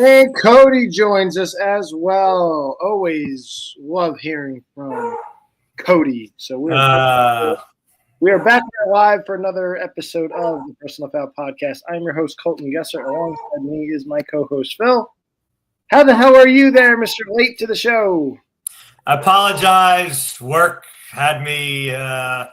And Cody joins us as well. Always love hearing from Cody. So we are back here live for another episode of the Personal Foul Podcast. I'm your host, Colton Gesser. Alongside me is my co-host, Phil. How the hell are you there, Mr. Late to the show? I apologize. Work had me I'm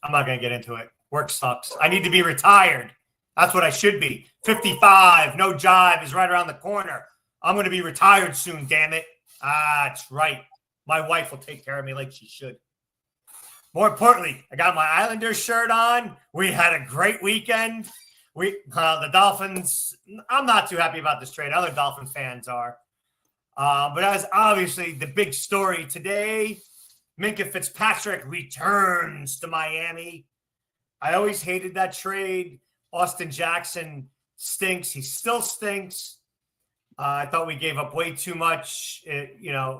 not going to get into it. Work sucks. I need to be retired. That's what I should be. 55, no jive is right around the corner. I'm going to be retired soon, damn it. That's right. My wife will take care of me like she should. More importantly, I got my Islanders shirt on. We had a great weekend. The Dolphins, I'm not too happy about this trade. Other Dolphin fans are. But that was obviously the big story today. Minkah Fitzpatrick returns to Miami. I always hated that trade. Austin Jackson stinks. He still stinks. I thought we gave up way too much,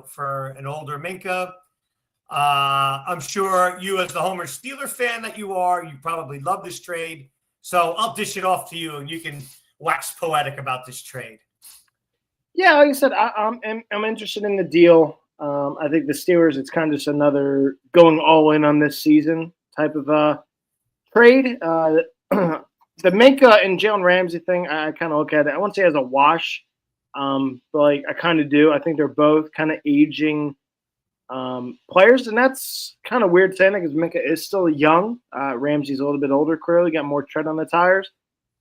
for an older Minkah. I'm sure you, as the Homer Steeler fan that you are, you probably love this trade. So I'll dish it off to you, and you can wax poetic about this trade. Yeah, like I said, I'm interested in the deal. I think the Steelers, it's kind of just another going all in on this season type of trade. The Minkah and Jalen Ramsey thing, I kind of look at it. I won't say as a wash, but I kind of do. I think they're both kind of aging players, and that's kind of weird saying that because Minkah is still young. Ramsey's a little bit older, clearly got more tread on the tires.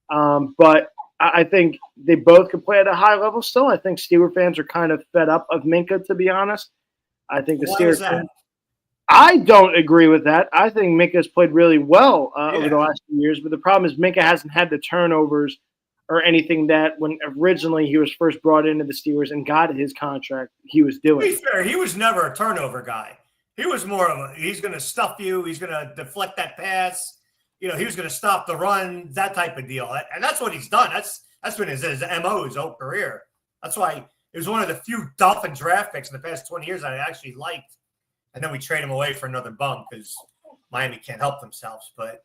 But I think they both can play at a high level still. I think Steelers fans are kind of fed up of Minkah, to be honest. I think the Steelers fans. I don't agree with that. I think Minkah has played really well over the last few years, but the problem is Minkah hasn't had the turnovers or anything that when originally he was first brought into the Steelers and got his contract, he was doing. To be fair, he was never a turnover guy. He was more of he's going to stuff you. He's going to deflect that pass. He was going to stop the run, that type of deal. And that's what he's done. That's been his MO his whole career. That's why it was one of the few Dolphin draft picks in the past 20 years that I actually liked. And then we trade him away for another bum because Miami can't help themselves. But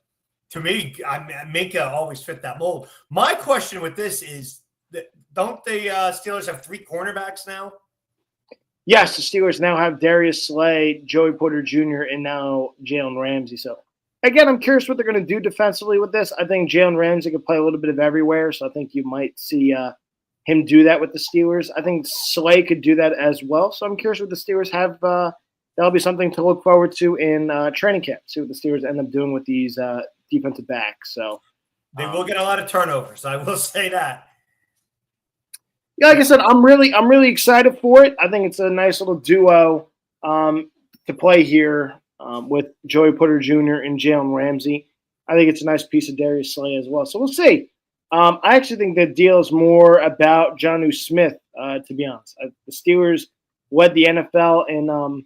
to me, Minkah always fit that mold. My question with this is, don't the Steelers have 3 cornerbacks now? Yes, the Steelers now have Darius Slay, Joey Porter Jr., and now Jalen Ramsey. So, again, I'm curious what they're going to do defensively with this. I think Jalen Ramsey can play a little bit of everywhere, so I think you might see him do that with the Steelers. I think Slay could do that as well. So I'm curious what the Steelers have. That'll be something to look forward to in training camp. See what the Steelers end up doing with these defensive backs. So they will get a lot of turnovers. I will say that. Yeah, like I said, I'm really excited for it. I think it's a nice little duo to play here with Joey Porter Jr. and Jalen Ramsey. I think it's a nice piece of Darius Slay as well. So we'll see. I actually think the deal is more about Jonnu Smith, to be honest. The Steelers led the NFL in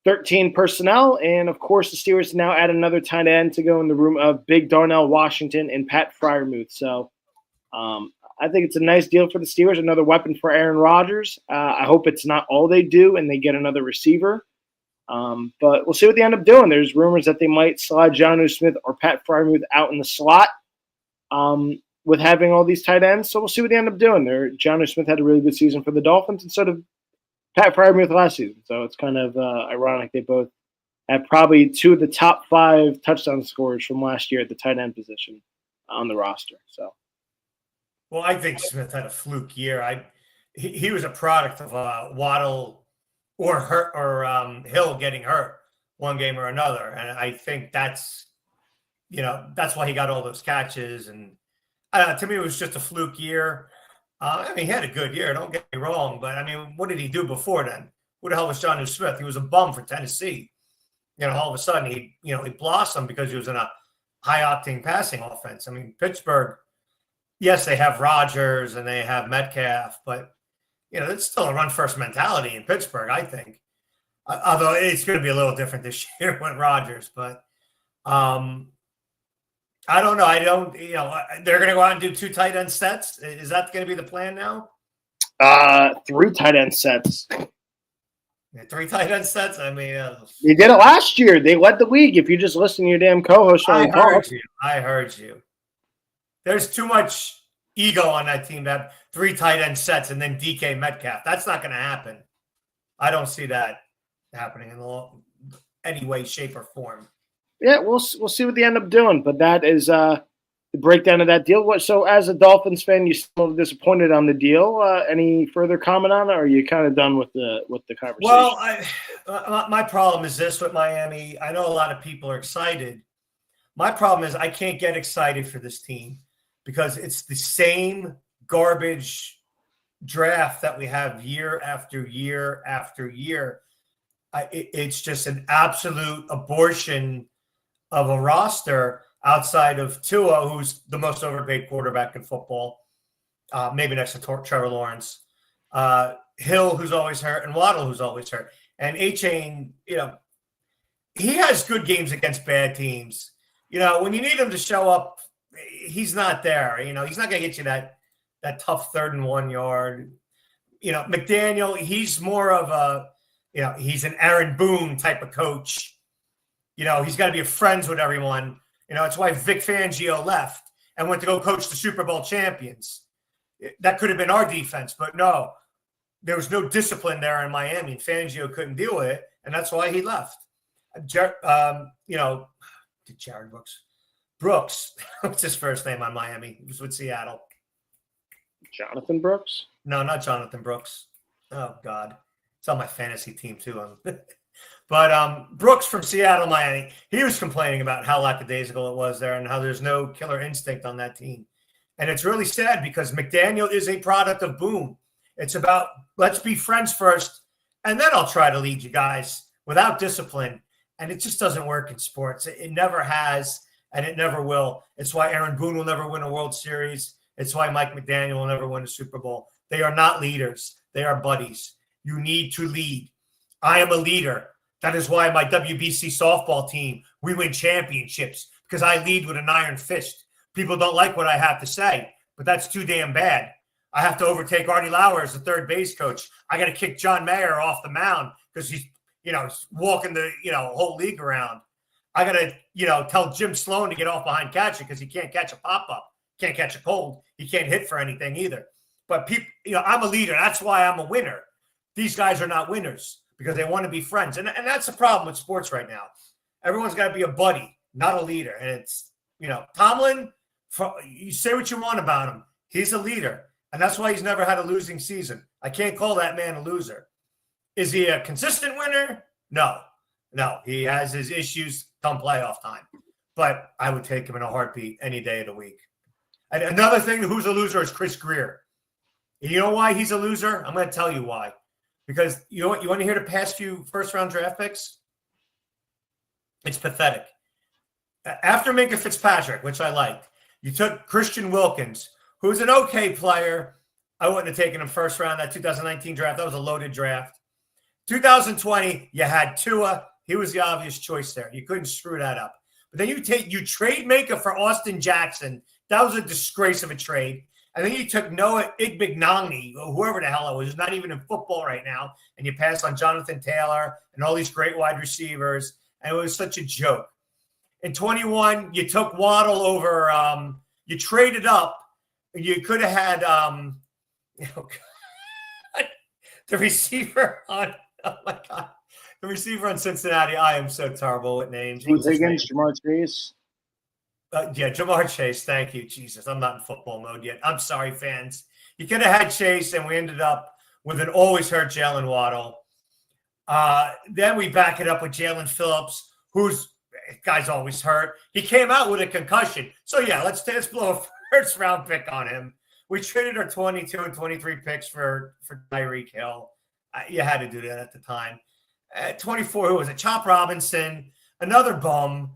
13 personnel, and of course the Steelers now add another tight end to go in the room of Big Darnell Washington and Pat Freiermuth. So I think it's a nice deal for the Steelers, another weapon for Aaron Rodgers. I hope it's not all they do and they get another receiver. But we'll see what they end up doing. There's rumors that they might slide Jonnu Smith or Pat Freiermuth out in the slot with having all these tight ends. So we'll see what they end up doing. Jonnu Smith had a really good season for the Dolphins instead of Pat Freiermuth last season. So it's kind of ironic they both have probably 2 of the top 5 touchdown scorers from last year at the tight end position on the roster. So, well, I think Smith had a fluke year. He was a product of Waddle or Hill getting hurt one game or another, and I think that's why he got all those catches. And to me, it was just a fluke year. He had a good year, don't get me wrong, but, what did he do before then? Who the hell was Jonnu Smith? He was a bum for Tennessee. All of a sudden, he blossomed because he was in a high-octane passing offense. Pittsburgh, yes, they have Rodgers and they have Metcalf, but, it's still a run-first mentality in Pittsburgh, I think. Although it's going to be a little different this year with Rodgers, but I don't know. They're going to go out and do 2 tight end sets. Is that going to be the plan now? 3 tight end sets. 3 tight end sets? They did it last year. They led the league. If you just listen to your damn co-host. I heard you. There's too much ego on that team to have 3 tight end sets and then DK Metcalf. That's not going to happen. I don't see that happening in any way, shape, or form. Yeah, we'll see what they end up doing, but that is the breakdown of that deal. So, as a Dolphins fan, you still disappointed on the deal. Any further comment on it, or are you kind of done with the conversation? Well, my problem is this with Miami. I know a lot of people are excited. My problem is I can't get excited for this team because it's the same garbage draft that we have year after year after year. It's just an absolute abortion of a roster outside of Tua, who's the most overpaid quarterback in football, maybe next to Trevor Lawrence, Hill, who's always hurt, and Waddle, who's always hurt. And A-Chain, he has good games against bad teams. When you need him to show up, he's not there. He's not going to get you that tough 3rd and 1 yard. McDaniel, he's more of a, he's an Aaron Boone type of coach. He's got to be friends with everyone. It's why Vic Fangio left and went to go coach the Super Bowl champions. That could have been our defense, but no, there was no discipline there in Miami. Fangio couldn't deal with it, and that's why he left. Jared Brooks, what's his first name on Miami? He was with Seattle. Jonathan Brooks? No, not Jonathan Brooks. Oh, God. It's on my fantasy team, too. But Brooks from Seattle, Miami, he was complaining about how lackadaisical it was there and how there's no killer instinct on that team. And it's really sad because McDaniel is a product of Boone. It's about let's be friends first, and then I'll try to lead you guys without discipline. And it just doesn't work in sports. It never has, and it never will. It's why Aaron Boone will never win a World Series. It's why Mike McDaniel will never win a Super Bowl. They are not leaders. They are buddies. You need to lead. I am a leader. That is why my WBC softball team, we win championships, because I lead with an iron fist. People don't like what I have to say, but that's too damn bad. I have to overtake Artie Lauer as the third base coach. I got to kick John Mayer off the mound because he's walking the, whole league around. I got to, tell Jim Sloan to get off behind catcher because he can't catch a pop-up, can't catch a cold. He can't hit for anything either. But people, I'm a leader. That's why I'm a winner. These guys are not winners because they want to be friends. And that's the problem with sports right now. Everyone's got to be a buddy, not a leader. And it's, Tomlin, you say what you want about him. He's a leader. And that's why he's never had a losing season. I can't call that man a loser. Is he a consistent winner? No. He has his issues come playoff time. But I would take him in a heartbeat any day of the week. And another thing, who's a loser is Chris Greer. You know why he's a loser? I'm going to tell you why. Because you want to hear the past few first-round draft picks? It's pathetic. After Minka Fitzpatrick, which I liked, you took Christian Wilkins, who's an okay player. I wouldn't have taken him first round, that 2019 draft. That was a loaded draft. 2020, you had Tua. He was the obvious choice there. You couldn't screw that up. But then you trade Minka for Austin Jackson. That was a disgrace of a trade. And then you took Noah Igbignani, whoever the hell it was, who's not even in football right now, and you passed on Jonathan Taylor and all these great wide receivers, and it was such a joke. In 21, you took Waddle over, you traded up. You could have had the receiver on, oh my God, the receiver on Cincinnati. I am so terrible with names. Jamar Chase. Jamar Chase. Thank you, Jesus. I'm not in football mode yet. I'm sorry, fans. You could have had Chase, and we ended up with an always hurt Jalen Waddle. Then we back it up with Jalen Phillips, who's guy's always hurt. He came out with a concussion. So, yeah, let's blow a first-round pick on him. We traded our 22 and 23 picks for Tyreek Hill. You had to do that at the time. At 24, who was it? Chop Robinson, another bum.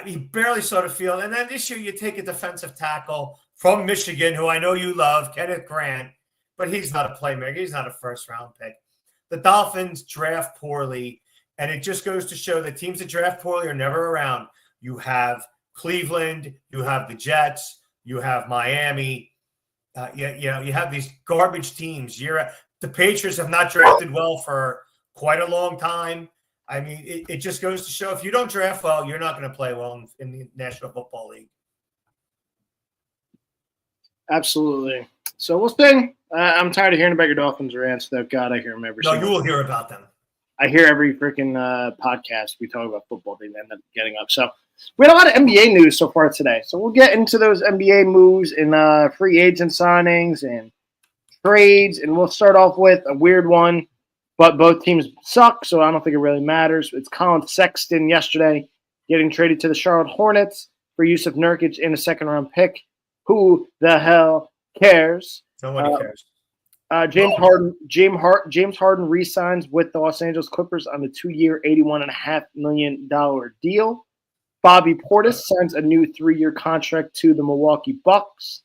He barely saw the field. And then this year you take a defensive tackle from Michigan, who I know you love, Kenneth Grant, but he's not a playmaker. He's not a first-round pick. The Dolphins draft poorly, and it just goes to show that teams that draft poorly are never around. You have Cleveland, you have the Jets, you have Miami. You have these garbage teams. The Patriots have not drafted well for quite a long time. I mean, it just goes to show if you don't draft well, you're not going to play well in the National Football League. Absolutely. So we'll see. I'm tired of hearing about your Dolphins rants, though. God, I hear them every No, single you will hear about them. I hear every freaking podcast we talk about football. They end up getting up. So we had a lot of NBA news so far today. So we'll get into those NBA moves and free agent signings and trades. And we'll start off with a weird one, but both teams suck, so I don't think it really matters. It's Colin Sexton yesterday getting traded to the Charlotte Hornets for Yusuf Nurkic in a second-round pick. Who the hell cares? Nobody cares. James Harden re-signs with the Los Angeles Clippers on a 2-year, $81.5 million deal. Bobby Portis signs a new 3-year contract to the Milwaukee Bucks.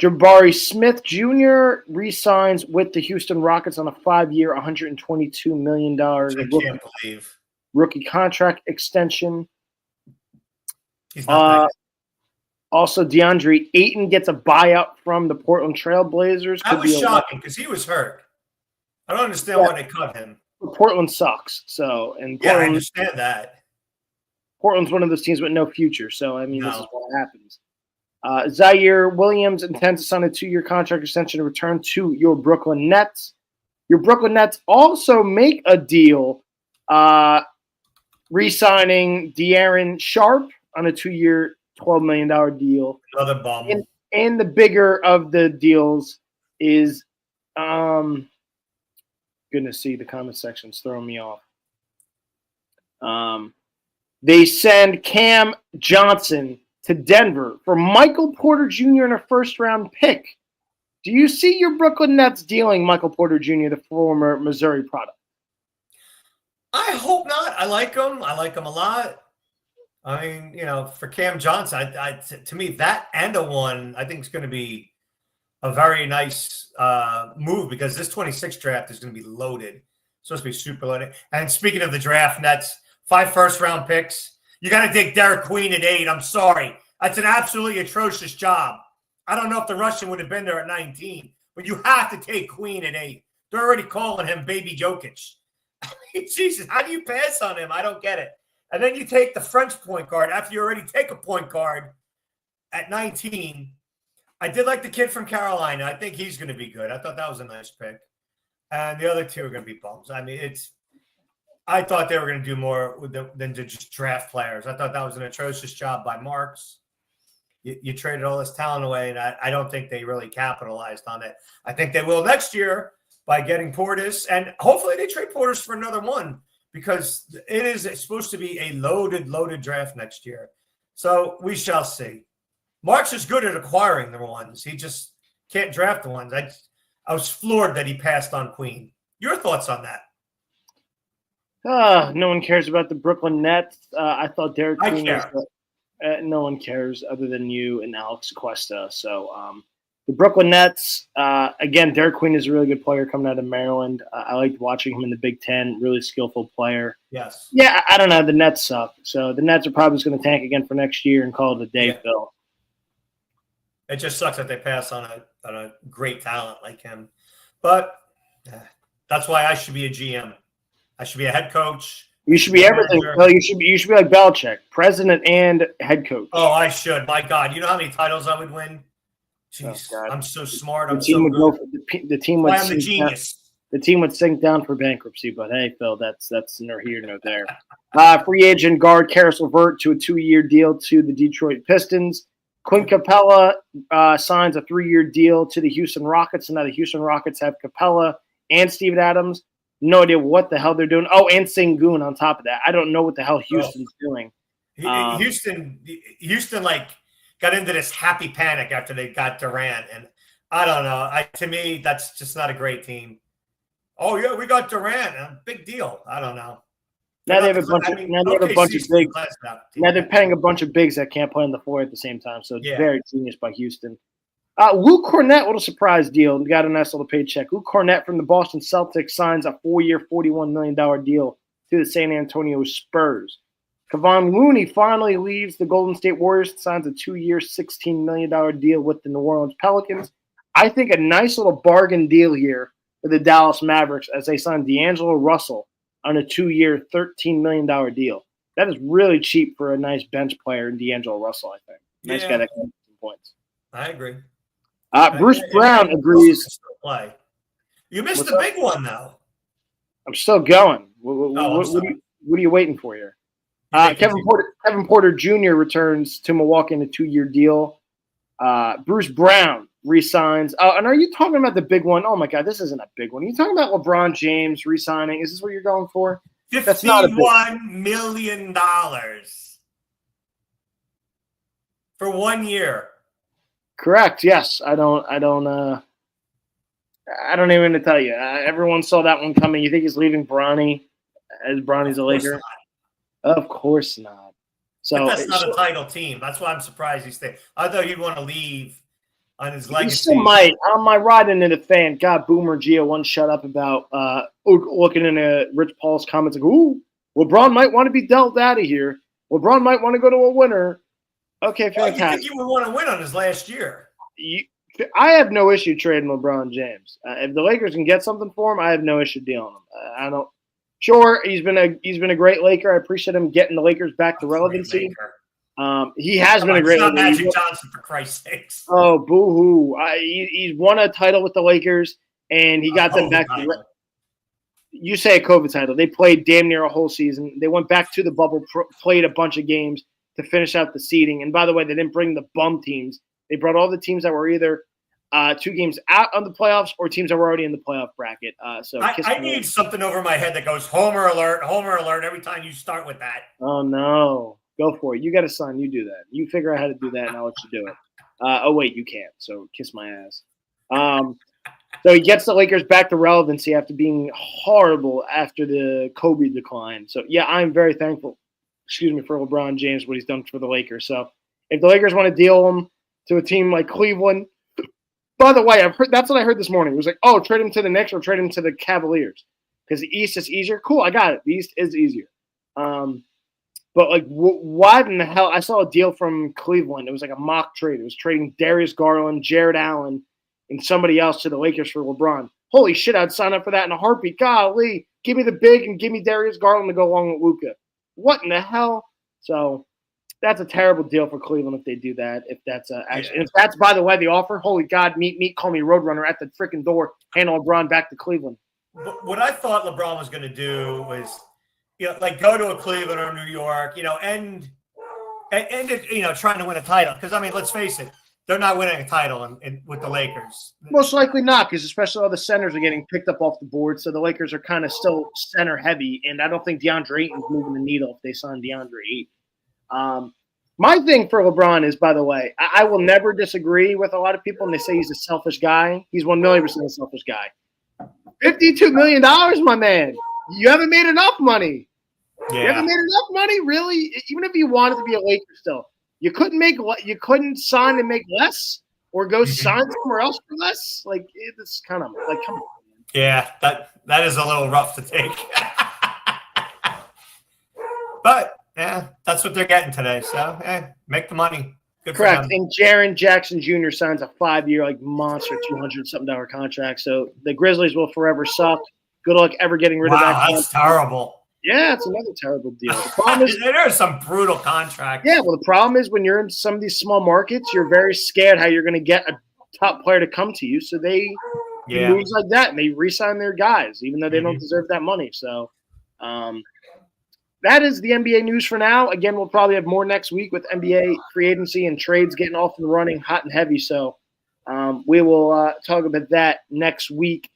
Jabari Smith Jr. re-signs with the Houston Rockets on a 5-year, $122 million rookie contract extension. He's not Also, DeAndre Ayton gets a buyout from the Portland Trail Blazers. That was shocking because he was hurt. I don't understand why they cut him. Portland sucks. So, and Portland, I understand that. Portland's one of those teams with no future. So, I mean, this is what happens. Zaire Williams intends to sign a 2-year contract extension to return to your Brooklyn Nets. Your Brooklyn Nets also make a deal re-signing De'Aaron Sharp on a 2-year, $12 million deal. Another bum. And the bigger of the deals is, goodness, see the comment section's throwing me off. They send Cam Johnson to Denver for Michael Porter Jr. and a first-round pick. Do you see your Brooklyn Nets dealing Michael Porter Jr., the former Missouri product? I hope not. I like him. I like him a lot. I mean, for Cam Johnson, to me, that and a one, I think is going to be a very nice move because this 26 draft is going to be loaded. It's supposed to be super loaded. And speaking of the draft, Nets, 5 first-round picks. You got to take Derek Queen at 8. I'm sorry. That's an absolutely atrocious job. I don't know if the Russian would have been there at 19, but you have to take Queen at 8. They're already calling him Baby Jokic. Jesus, how do you pass on him? I don't get it. And then you take the French point guard after you already take a point guard at 19. I did like the kid from Carolina. I think he's going to be good. I thought that was a nice pick. And the other two are going to be bums. I mean, I thought they were going to do more than to just draft players. I thought that was an atrocious job by Marks. You traded all this talent away, and I don't think they really capitalized on it. I think they will next year by getting Portis, and hopefully they trade Portis for another one because it is supposed to be a loaded draft next year. So we shall see. Marks is good at acquiring the ones. He just can't draft the ones. I was floored that he passed on Queen. Your thoughts on that? No one cares about the Brooklyn Nets. I thought Derek Queen was no one cares other than you and Alex Cuesta. So the Brooklyn Nets, again, Derek Queen is a really good player coming out of Maryland. I liked watching him in the Big Ten, really skillful player. Yes. Yeah, I don't know. The Nets suck. So the Nets are probably just going to tank again for next year and call it a day, Phil. It just sucks that they pass on a great talent like him. But that's why I should be a GM. I should be a head coach. You should be everything. Phil. You should be like Belichick, president and head coach. Oh, I should. My God, you know how many titles I would win? Jeez, I'm so smart. The team would I'm the genius. The team would sink down for bankruptcy, but hey, Phil, that's nor here nor there. Free agent guard Karis LeVert to a 2-year deal to the Detroit Pistons. Clint Capella signs a 3-year deal to the Houston Rockets, and now the Houston Rockets have Capella and Steven Adams. No idea what the hell they're doing. Oh, and Sengun on top of that. I don't know what the hell Houston's doing. Houston got into this happy panic after they got Durant, and I don't know. To me, that's just not a great team. Oh yeah, we got Durant. Big deal. I don't know. Now they have a bunch of bigs. Now they're paying a bunch of bigs that can't play on the floor at the same time. So it's very genius by Houston. Luke Cornett, what a surprise deal. Got a nice little paycheck. Luke Cornett from the Boston Celtics signs a 4-year, $41 million deal to the San Antonio Spurs. Kevon Looney finally leaves the Golden State Warriors and signs a 2-year, $16 million deal with the New Orleans Pelicans. I think a nice little bargain deal here for the Dallas Mavericks as they sign D'Angelo Russell on a 2-year, $13 million deal. That is really cheap for a nice bench player in D'Angelo Russell, I think. Nice guy that can points. I agree. Bruce Brown agrees. Play. You missed What's the up? big one, though. I'm still going. I'm sorry. What are you waiting for here? You Kevin Porter Jr. returns to Milwaukee in a 2-year deal. Bruce Brown resigns. And are you talking about the big one? Oh my God, this isn't a big one. Are you talking about LeBron James resigning? Is this what you're going for? That's not a big $51 million for 1 year. Correct. Yes. I don't even to tell you. Everyone saw that one coming. You think he's leaving Bronny as Bronny's a Laker? Of course not. So but that's not a title team. That's why I'm surprised he stayed. I thought he'd want to leave on his legacy. He still might. On my riding into the fan, God, Boomer Gio one shut up about looking into Rich Paul's comments like, ooh, LeBron might want to be dealt out of here. LeBron might want to go to a winner. Okay, fantastic. You think he would want to win on his last year? I have no issue trading LeBron James. If the Lakers can get something for him, I have no issue dealing him. I don't. Sure, he's been a great Laker. I appreciate him getting the Lakers back to relevancy. He has been a great. It's not Magic Johnson, for Christ's sakes. Oh, boo-hoo. He's won a title with the Lakers, and he got them back. You say a COVID title. They played damn near a whole season. They went back to the bubble, played a bunch of games to finish out the seeding. And by the way, they didn't bring the bum teams. They brought all the teams that were either 2 games out of the playoffs or teams that were already in the playoff bracket. So I need something over my head that goes Homer alert every time you start with that. Oh, no. Go for it. You got a son. You do that. You figure out how to do that, and I'll let you do it. Oh, wait, you can't. So kiss my ass. So he gets the Lakers back to relevancy after being horrible after the Kobe decline. So, yeah, I'm very thankful, for LeBron James, what he's done for the Lakers. So if the Lakers want to deal him to a team like Cleveland, by the way, that's what I heard this morning. It was like, oh, trade him to the Knicks or trade him to the Cavaliers because the East is easier. Cool, I got it. The East is easier. But, like, why in the hell? I saw a deal from Cleveland. It was like a mock trade. It was trading Darius Garland, Jared Allen, and somebody else to the Lakers for LeBron. Holy shit, I'd sign up for that in a heartbeat. Golly, give me the big and give me Darius Garland to go along with Luka. What in the hell? So that's a terrible deal for Cleveland if they do that. If that's actually, if that's, by the way, the offer, holy God, meet, call me Roadrunner at the freaking door, handle LeBron back to Cleveland. What I thought LeBron was going to do was, like go to a Cleveland or New York, end it, trying to win a title. Because, I mean, let's face it, they're not winning a title with the Lakers. Most likely not, because especially all the centers are getting picked up off the board. So the Lakers are kind of still center heavy, and I don't think DeAndre Ayton's moving the needle if they sign DeAndre Ayton. My thing for LeBron is, by the way, I will never disagree with a lot of people when they say he's a selfish guy. He's 1,000,000% a selfish guy. $52 million, my man. You haven't made enough money. Yeah. You haven't made enough money, really. Even if you wanted to be a Laker still. You couldn't sign and make less, or go sign somewhere else for less. Like it's kind of like, come on. Yeah, that is a little rough to take. But yeah, that's what they're getting today. So make the money. Good Correct. For them. And Jaren Jackson Jr. signs a 5-year monster $200-something contract. So the Grizzlies will forever suck. Good luck ever getting rid of that. Wow, that's terrible. Yeah, it's another terrible deal. The problem is, there are some brutal contracts. Yeah, well, the problem is when you're in some of these small markets, you're very scared how you're going to get a top player to come to you. So they do moves like that, and they re-sign their guys, even though they don't deserve that money. So that is the NBA news for now. Again, we'll probably have more next week with NBA free agency and trades getting off and running hot and heavy. So we will talk about that next week.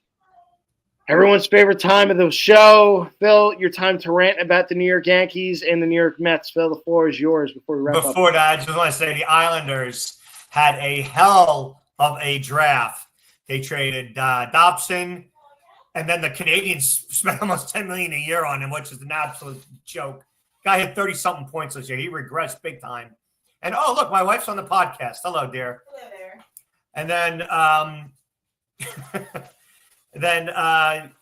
Everyone's favorite time of the show. Phil, your time to rant about the New York Yankees and the New York Mets. Phil, the floor is yours before we wrap up. Before that, I just want to say the Islanders had a hell of a draft. They traded Dobson, and then the Canadians spent almost $10 million a year on him, which is an absolute joke. Guy had 30-something points this year. He regressed big time. And, oh, look, my wife's on the podcast. Hello, dear. Hello there. And then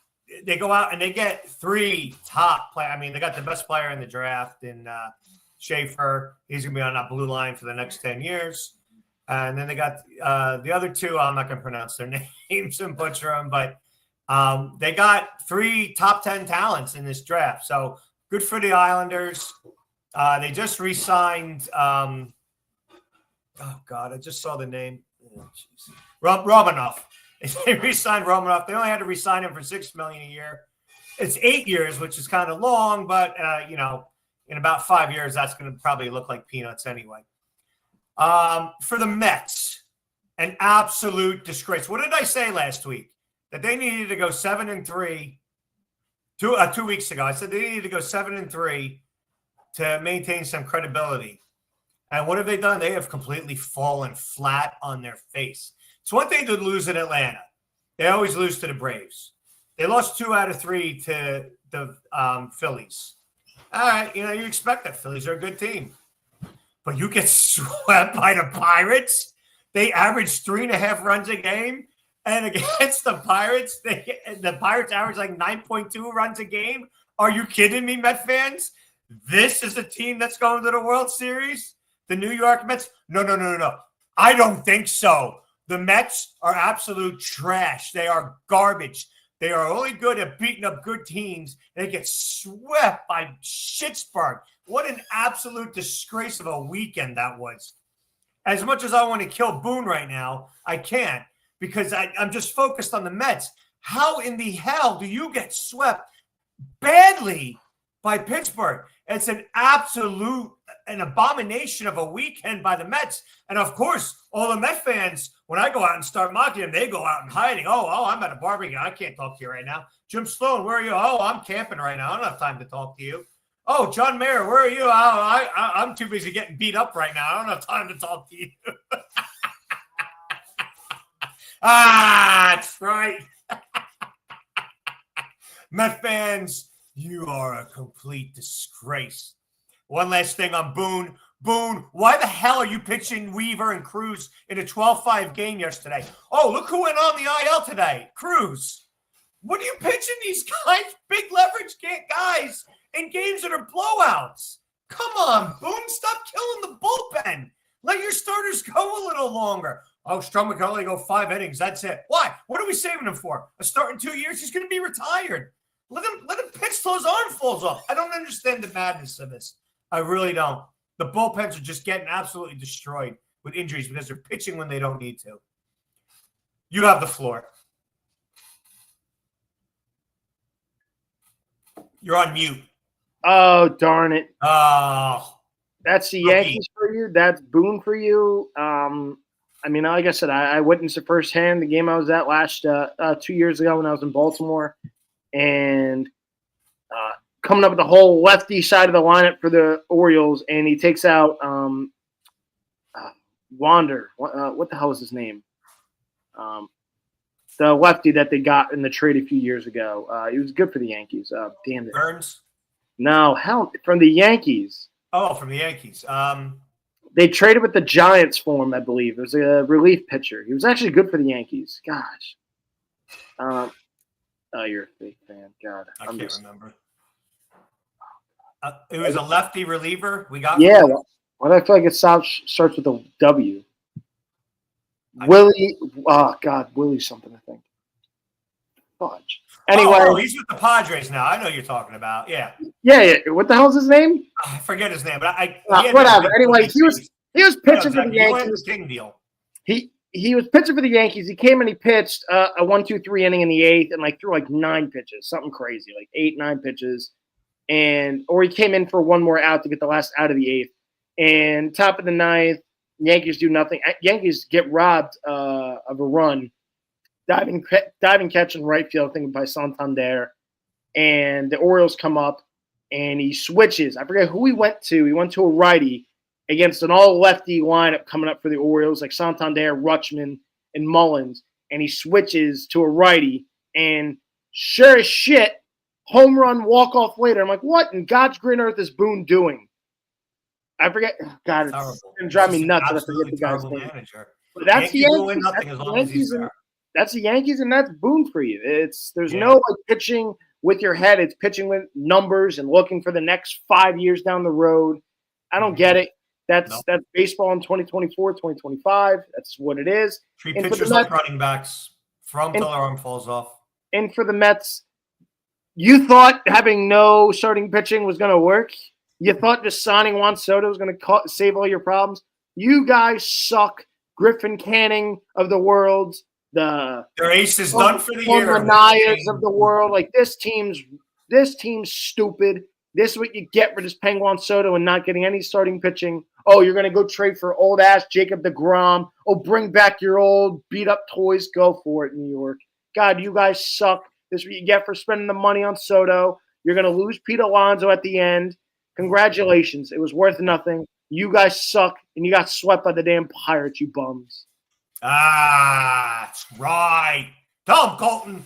they go out and they get 3 top players. I mean, they got the best player in the draft in Schaefer. He's going to be on that blue line for the next 10 years. And then they got the other 2. I'm not going to pronounce their names and butcher them, but they got 3 top 10 talents in this draft. So good for the Islanders. They just re-signed Oh God, I just saw the name. Oh, Romanoff. If they re-signed Romanoff, they only had to re-sign him for $6 million a year. It's 8 years, which is kind of long, but in about 5 years, that's going to probably look like peanuts anyway. For the Mets, an absolute disgrace. What did I say last week? That they needed to go 7-3. 2 weeks ago, I said they needed to go 7-3 to maintain some credibility. And what have they done? They have completely fallen flat on their face. It's one thing to lose in Atlanta. They always lose to the Braves. They lost 2 out of 3 to the Phillies. All right, you expect that. Phillies are a good team. But you get swept by the Pirates. They average 3.5 runs a game. And against the Pirates, the Pirates average like 9.2 runs a game. Are you kidding me, Met fans? This is a team that's going to the World Series? The New York Mets? No. I don't think so. The Mets are absolute trash. They are garbage. They are only good at beating up good teams. They get swept by Schittsburg. What an absolute disgrace of a weekend that was. As much as I want to kill Boone right now, I can't because I'm just focused on the Mets. How in the hell do you get swept badly by Pittsburgh? It's an abomination of a weekend by the Mets. And of course, all the Met fans, when I go out and start mocking them, they go out and hiding. Oh, I'm at a barbecue. I can't talk to you right now. Jim Sloan, where are you? Oh, I'm camping right now. I don't have time to talk to you. Oh, John Mayer, where are you? Oh, I'm too busy getting beat up right now. I don't have time to talk to you. That's right. Met fans, you are a complete disgrace. One last thing on Boone. Boone, why the hell are you pitching Weaver and Cruz in a 12-5 game yesterday? Oh, look who went on the IL today. Cruz. What are you pitching these guys, big leverage guys, in games that are blowouts? Come on, Boone, stop killing the bullpen. Let your starters go a little longer. Oh, Stroman can only go 5 innings. That's it. Why? What are we saving him for? A start in 2 years? He's going to be retired. Let him pitch till his arm falls off. I don't understand the madness of this. I really don't. The bullpens are just getting absolutely destroyed with injuries because they're pitching when they don't need to. You have the floor. You're on mute. Oh, darn it. Oh. That's the Yankees for you. That's Boone for you. Like I said, I witnessed it firsthand the game I was at last 2 years ago when I was in Baltimore. And coming up with the whole lefty side of the lineup for the Orioles, and he takes out Wander. What the hell was his name? The lefty that they got in the trade a few years ago. He was good for the Yankees. Damn it. Burns? No, hell, from the Yankees. Oh, from the Yankees. They traded with the Giants for him, I believe. It was a relief pitcher. He was actually good for the Yankees. Gosh. Oh, you're a fake fan. God. I can't remember. It was a lefty reliever we got. Yeah. Why do I feel like it starts with a W? Willie. Oh, God. Willie something, I think. Fudge. Anyway. He's with the Padres now. I know you're talking about. Yeah. Yeah. What the hell's his name? I forget his name, but whatever. Anyway, he was pitching for the Yankees. Deal. He was pitching for the Yankees. He came and he pitched a 1-2-3 inning in the 8th and threw 9 pitches, something crazy, 8-9 pitches, or he came in for one more out to get the last out of the 8th. And top of the 9th, Yankees do nothing. Yankees get robbed of a run, diving catch in right field, I think by Santander, and the Orioles come up and he switches. I forget who he went to. He went to a righty against an all-lefty lineup coming up for the Orioles, like Santander, Rutschman, and Mullins, and he switches to a righty, and sure as shit, home run, walk-off later. I'm like, what in God's green earth is Boone doing? I forget. God, it's going to drive me nuts if I forget the guy's name. But that's the Yankees. That's the Yankees, and that's Boone for you. There's no pitching with your head. It's pitching with numbers and looking for the next 5 years down the road. I don't get it. That's baseball in 2024, 2025. That's what it is. Treat pitchers like running backs. Throw them till their arm falls off. And for the Mets, you thought having no starting pitching was going to work? You thought just signing Juan Soto was going to save all your problems? You guys suck. Griffin Canning of the world, Their ace is done for the year. Manayas of the world. Like this team's stupid. This is what you get for this Penguin Soto and not getting any starting pitching. Oh, you're gonna go trade for old ass Jacob deGrom. Oh, bring back your old beat up toys. Go for it, New York. God, you guys suck. This is what you get for spending the money on Soto. You're gonna lose Pete Alonso at the end. Congratulations. It was worth nothing. You guys suck, and you got swept by the damn Pirates, you bums. That's right. Tell him, Colton.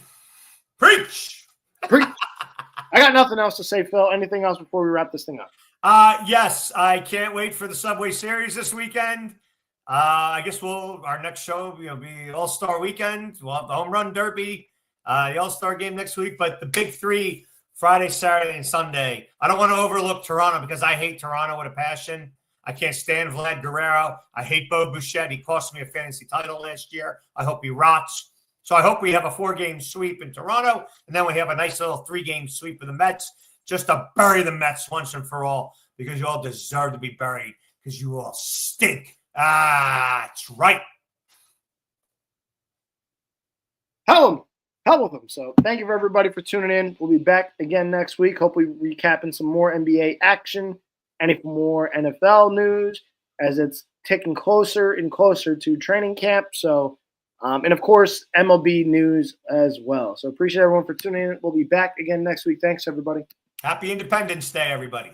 Preach. I got nothing else to say, Phil. Anything else before we wrap this thing up? Yes, I can't wait for the Subway Series this weekend. I guess our next show will be All-Star Weekend. We'll have the Home Run Derby, the All-Star Game next week, but the big three, Friday, Saturday, and Sunday. I don't want to overlook Toronto because I hate Toronto with a passion. I can't stand Vlad Guerrero. I hate Bo Bichette. He cost me a fantasy title last year. I hope he rots. So I hope we have a 4-game sweep in Toronto, and then we have a nice little 3-game sweep of the Mets just to bury the Mets once and for all because you all deserve to be buried because you all stink. That's right. Hell with them. So thank you for everybody for tuning in. We'll be back again next week, hopefully recapping some more NBA action and more NFL news as it's ticking closer and closer to training camp. So, and of course, MLB news as well. So appreciate everyone for tuning in. We'll be back again next week. Thanks, everybody. Happy Independence Day, everybody.